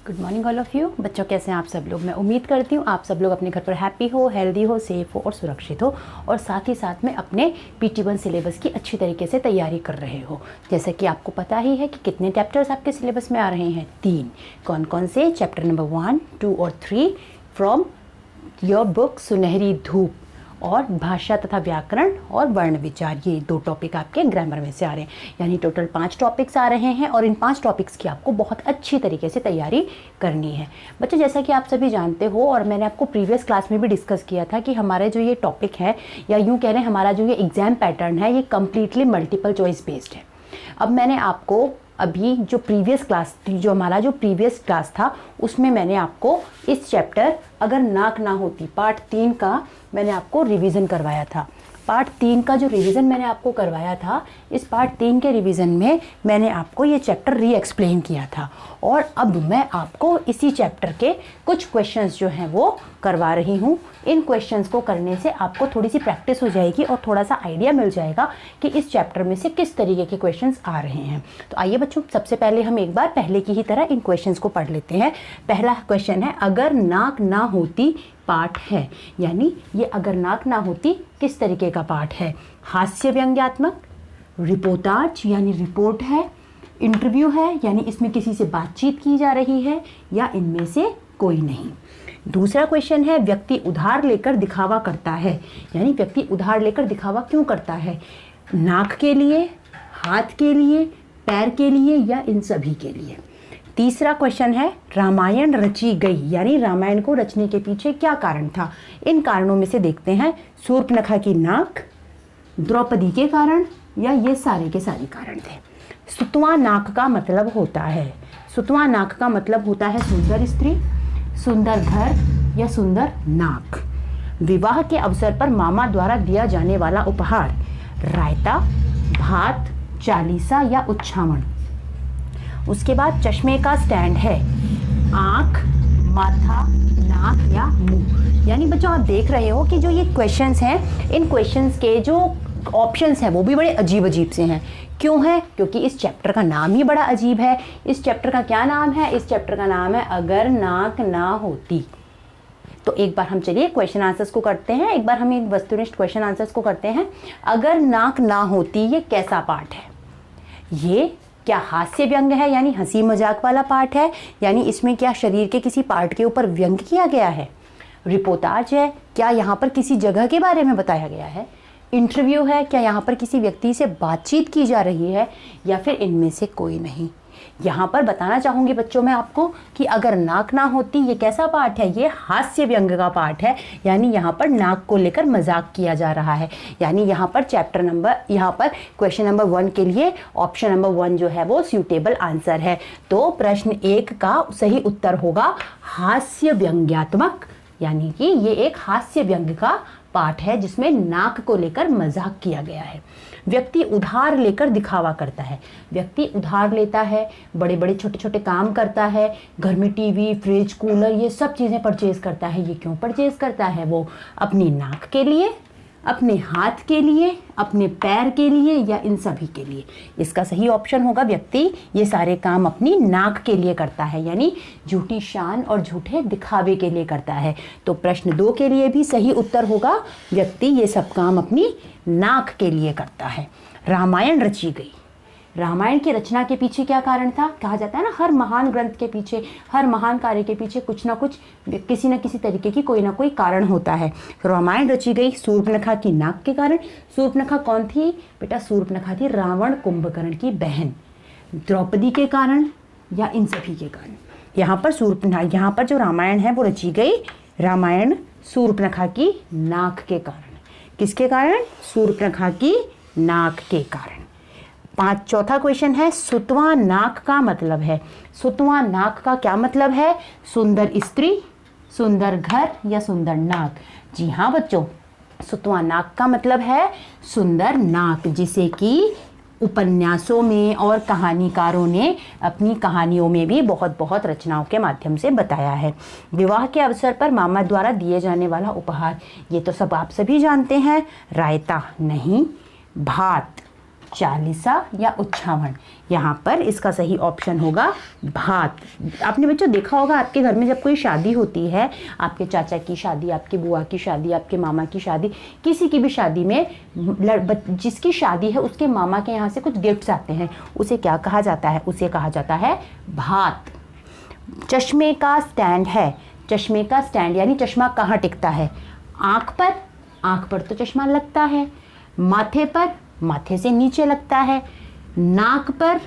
Good morning all of you. बच्चों कैसे हैं आप सब लोग। मैं उम्मीद करती हूँ आप सब लोग अपने घर पर हैप्पी हो, हेल्दी हो, सेफ़ हो और सुरक्षित हो, और साथ ही साथ में अपने PT1 सिलेबस की अच्छी तरीके से तैयारी कर रहे हो। जैसे कि आपको पता ही है कि कितने चैप्टर्स आपके सिलेबस में आ रहे हैं, 3। कौन कौन से? चैप्टर नंबर 1, 2 और 3 फ्रॉम योर बुक सुनहरी धूप, और भाषा तथा व्याकरण और वर्ण विचार, ये 2 टॉपिक आपके ग्रामर में से आ रहे हैं। यानी टोटल 5 टॉपिक्स आ रहे हैं और इन 5 टॉपिक्स की आपको बहुत अच्छी तरीके से तैयारी करनी है। बच्चों जैसा कि आप सभी जानते हो और मैंने आपको प्रीवियस क्लास में भी डिस्कस किया था कि हमारे जो ये टॉपिक है, या यूँ कह रहे हैं हमारा जो ये एग्ज़ाम पैटर्न है, ये कम्प्लीटली मल्टीपल चॉइस बेस्ड है। अब मैंने आपको अभी जो प्रीवियस क्लास थी, जो हमारा जो प्रीवियस क्लास था, उसमें मैंने आपको इस चैप्टर अगर नाक ना होती पार्ट 3 का मैंने आपको रिवीजन करवाया था। पार्ट 3 का जो रिवीजन मैंने आपको करवाया था, इस पार्ट 3 के रिवीजन में मैंने आपको ये चैप्टर री एक्सप्लेन किया था, और अब मैं आपको इसी चैप्टर के कुछ क्वेश्चंस जो हैं वो करवा रही हूँ। इन क्वेश्चंस को करने से आपको थोड़ी सी प्रैक्टिस हो जाएगी और थोड़ा सा आइडिया मिल जाएगा कि इस चैप्टर में से किस तरीके के क्वेश्चंस आ रहे हैं। तो आइए बच्चों, सबसे पहले हम एक बार पहले की ही तरह इन क्वेश्चंस को पढ़ लेते हैं। पहला क्वेश्चन है, अगर नाक ना होती पाठ है, यानी ये अगर नाक ना होती किस तरीके का पाठ है? हास्य व्यंग्यात्मक, रिपोर्टाज यानी रिपोर्ट है, इंटरव्यू है यानी इसमें किसी से बातचीत की जा रही है, या इनमें से कोई नहीं। दूसरा क्वेश्चन है, व्यक्ति उधार लेकर दिखावा करता है, यानी व्यक्ति उधार लेकर दिखावा क्यों करता है? नाक के लिए, हाथ के लिए, पैर के लिए, या इन सभी के लिए। तीसरा क्वेश्चन है, रामायण रची गई, यानी रामायण को रचने के पीछे क्या कारण था? इन कारणों में से देखते हैं, शूर्पणखा की नाक, द्रौपदी के कारण, या ये सारे के सारे कारण थे। सुतवा नाक का मतलब होता है, सुतवा नाक का मतलब होता है सुंदर स्त्री, सुंदर घर, या सुंदर नाक। विवाह के अवसर पर मामा द्वारा दिया जाने वाला उपहार, रायता, भात, चालीसा या उच्छावण। उसके बाद चश्मे का स्टैंड है, आँख, माथा, नाक या मुंह। यानी बच्चों आप देख रहे हो कि जो ये क्वेश्चंस हैं, इन क्वेश्चंस के जो ऑप्शंस हैं वो भी बड़े अजीब अजीब से हैं। क्यों है? क्योंकि इस चैप्टर का नाम ही बड़ा अजीब है। इस चैप्टर का क्या नाम है? इस चैप्टर का नाम है अगर नाक ना होती। तो एक बार हम चलिए क्वेश्चन आंसर्स को करते हैं, एक बार हम इन वस्तुनिष्ठ क्वेश्चन आंसर्स को करते हैं। अगर नाक ना होती, ये कैसा पाठ है? ये क्या हास्य व्यंग है, यानी हंसी मजाक वाला पाठ है, यानी इसमें क्या शरीर के किसी पार्ट के ऊपर व्यंग किया गया है? रिपोर्टाज है, क्या यहाँ पर किसी जगह के बारे में बताया गया है? इंटरव्यू है, क्या यहाँ पर किसी व्यक्ति से बातचीत की जा रही है, या फिर इनमें से कोई नहीं? यहाँ पर बताना चाहूँगी बच्चों मैं आपको कि अगर नाक ना होती, ये कैसा पाठ है? ये हास्य व्यंग का पाठ है, यानी यहाँ पर नाक को लेकर मजाक किया जा रहा है। यानी यहाँ पर यहाँ पर क्वेश्चन नंबर 1 के लिए ऑप्शन नंबर 1 जो है वो सूटेबल आंसर है। तो प्रश्न 1 का सही उत्तर होगा हास्य व्यंग्यात्मक, यानी कि ये एक हास्य व्यंग का पाठ है जिसमें नाक को लेकर मजाक किया गया है। व्यक्ति उधार लेकर दिखावा करता है, व्यक्ति उधार लेता है, बड़े बड़े छोटे छोटे काम करता है, घर में टीवी, फ्रिज, कूलर, ये सब चीज़ें परचेज करता है। ये क्यों परचेज करता है? वो अपनी नाक के लिए, अपने हाथ के लिए, अपने पैर के लिए, या इन सभी के लिए। इसका सही ऑप्शन होगा व्यक्ति ये सारे काम अपनी नाक के लिए करता है, यानी झूठी शान और झूठे दिखावे के लिए करता है। तो प्रश्न 2 के लिए भी सही उत्तर होगा व्यक्ति ये सब काम अपनी नाक के लिए करता है। रामायण रची गई, रामायण की रचना के पीछे क्या कारण था? कहा जाता है ना, हर महान ग्रंथ के पीछे, हर महान कार्य के पीछे कुछ ना कुछ, किसी न किसी तरीके की कोई ना कोई कारण होता है। तो रामायण रची गई शूर्पणखा की नाक के कारण। शूर्पणखा कौन थी बेटा? शूर्पणखा थी रावण कुंभकर्ण की बहन। द्रौपदी के कारण, या इन सभी के कारण? यहाँ पर जो रामायण है वो रची गई, रामायण शूर्पणखा की नाक के कारण। किसके कारण? शूर्पणखा की नाक के कारण। चौथा क्वेश्चन है, सुतवा नाक का मतलब है। सुतवा नाक का क्या मतलब है? सुंदर स्त्री, सुंदर घर, या सुंदर नाक। जी हाँ बच्चों, सुतवा नाक का मतलब है सुंदर नाक, जिसे कि उपन्यासों में और कहानीकारों ने अपनी कहानियों में भी बहुत बहुत रचनाओं के माध्यम से बताया है। विवाह के अवसर पर मामा द्वारा दिए जाने वाला उपहार, ये तो सब आप सभी जानते हैं। रायता नहीं, भात, चालीसा या उच्छावन। यहाँ पर इसका सही ऑप्शन होगा भात। आपने बच्चों देखा होगा आपके घर में जब कोई शादी होती है, आपके चाचा की शादी, आपकी बुआ की शादी, आपके मामा की शादी, किसी की भी शादी में जिसकी शादी है उसके मामा के यहाँ से कुछ गिफ्ट्स आते हैं, उसे क्या कहा जाता है? उसे कहा जाता है भात। चश्मे का स्टैंड है, चश्मे का स्टैंड यानी चश्मा कहाँ टिकता है? आँख पर, आँख पर तो चश्मा लगता है, माथे पर, माथे से नीचे लगता है, नाक पर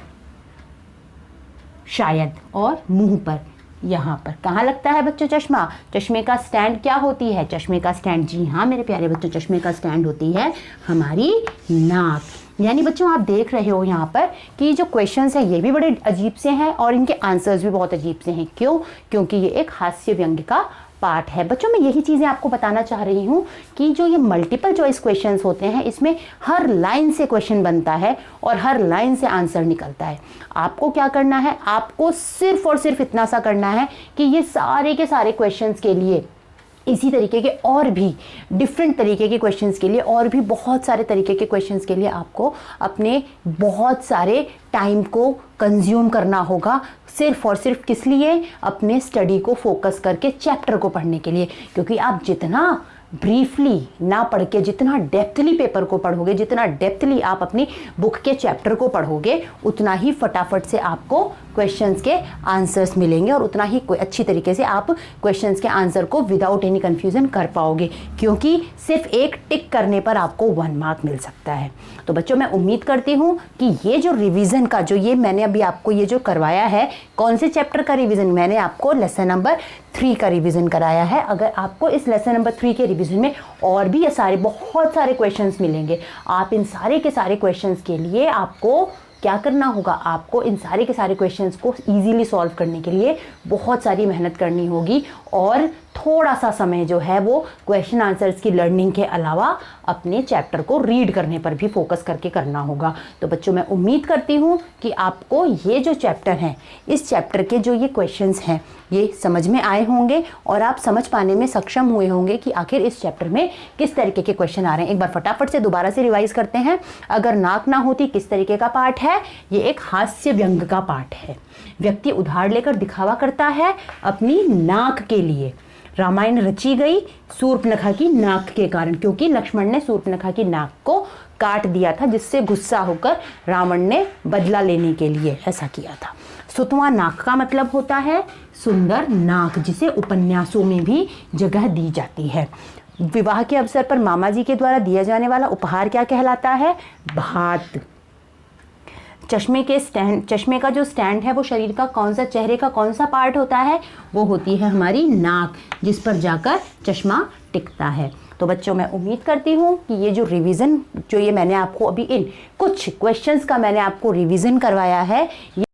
शायद, और मुंह पर। यहाँ पर कहाँ लगता है बच्चों चश्मा? चश्मे का स्टैंड क्या होती है? चश्मे का स्टैंड, जी हाँ मेरे प्यारे बच्चों, चश्मे का स्टैंड होती है हमारी नाक। यानी बच्चों आप देख रहे हो यहाँ पर कि जो क्वेश्चंस हैं ये भी बड़े अजीब से हैं और इनके आंसर्स भी बहुत अजीब से हैं। क्यों? क्योंकि ये एक हास्य व्यंग्य का पार्ट है। बच्चों मैं यही चीज़ें आपको बताना चाह रही हूँ कि जो ये मल्टीपल चॉइस क्वेश्चंस होते हैं इसमें हर लाइन से क्वेश्चन बनता है और हर लाइन से आंसर निकलता है। आपको क्या करना है? आपको सिर्फ और सिर्फ इतना सा करना है कि ये सारे के सारे क्वेश्चंस के लिए, इसी तरीके के और भी डिफरेंट तरीके के क्वेश्चंस के लिए, और भी बहुत सारे तरीके के क्वेश्चंस के लिए आपको अपने बहुत सारे टाइम को कंज्यूम करना होगा, सिर्फ और सिर्फ किस लिए? अपने स्टडी को फोकस करके चैप्टर को पढ़ने के लिए। क्योंकि आप जितना ब्रीफली ना पढ़ के जितना डेप्थली पेपर को पढ़ोगे, जितना डेप्थली आप अपनी बुक के चैप्टर को पढ़ोगे, उतना ही फटाफट से आपको क्वेश्चंस के आंसर्स मिलेंगे और उतना ही कोई अच्छी तरीके से आप क्वेश्चंस के आंसर को विदाउट एनी कन्फ्यूजन कर पाओगे। क्योंकि सिर्फ एक टिक करने पर आपको 1 मार्क मिल सकता है। तो बच्चों मैं उम्मीद करती हूँ कि ये जो रिवीजन का जो ये मैंने अभी आपको ये जो करवाया है, कौन से चैप्टर का रिवीजन? मैंने आपको लेसन नंबर 3 का रिवीजन कराया है। अगर आपको इस लेसन नंबर 3 के रिवीजन में और भी सारे बहुत सारे क्वेश्चंस मिलेंगे, आप इन सारे के सारे क्वेश्चंस के लिए आपको क्या करना होगा? आपको इन सारे के सारे क्वेश्चंस को इजीली सॉल्व करने के लिए बहुत सारी मेहनत करनी होगी और थोड़ा सा समय जो है वो क्वेश्चन आंसर्स की लर्निंग के अलावा अपने चैप्टर को रीड करने पर भी फोकस करके करना होगा। तो बच्चों मैं उम्मीद करती हूँ कि आपको ये जो चैप्टर हैं, इस चैप्टर के जो ये क्वेश्चंस हैं ये समझ में आए होंगे और आप समझ पाने में सक्षम हुए होंगे कि आखिर इस चैप्टर में किस तरीके के क्वेश्चन आ रहे हैं। एक बार फटाफट से दोबारा से रिवाइज करते हैं। अगर नाक ना होती किस तरीके का पाठ है? ये एक हास्य व्यंग्य का पाठ है। व्यक्ति उधार लेकर दिखावा करता है अपनी नाक के लिए। रामायण रची गई शूर्पणखा की नाक के कारण, क्योंकि लक्ष्मण ने शूर्पणखा की नाक को काट दिया था, जिससे गुस्सा होकर रावण ने बदला लेने के लिए ऐसा किया था। सुतवा नाक का मतलब होता है सुंदर नाक, जिसे उपन्यासों में भी जगह दी जाती है। विवाह के अवसर पर मामा जी के द्वारा दिया जाने वाला उपहार क्या कहलाता है? भात। चश्मे का जो स्टैंड है वो शरीर का कौन सा, चेहरे का कौन सा पार्ट होता है? वो होती है हमारी नाक, जिस पर जाकर चश्मा टिकता है। तो बच्चों मैं उम्मीद करती हूँ कि ये जो रिवीजन, जो ये मैंने आपको अभी इन कुछ क्वेश्चंस का मैंने आपको रिवीजन करवाया है,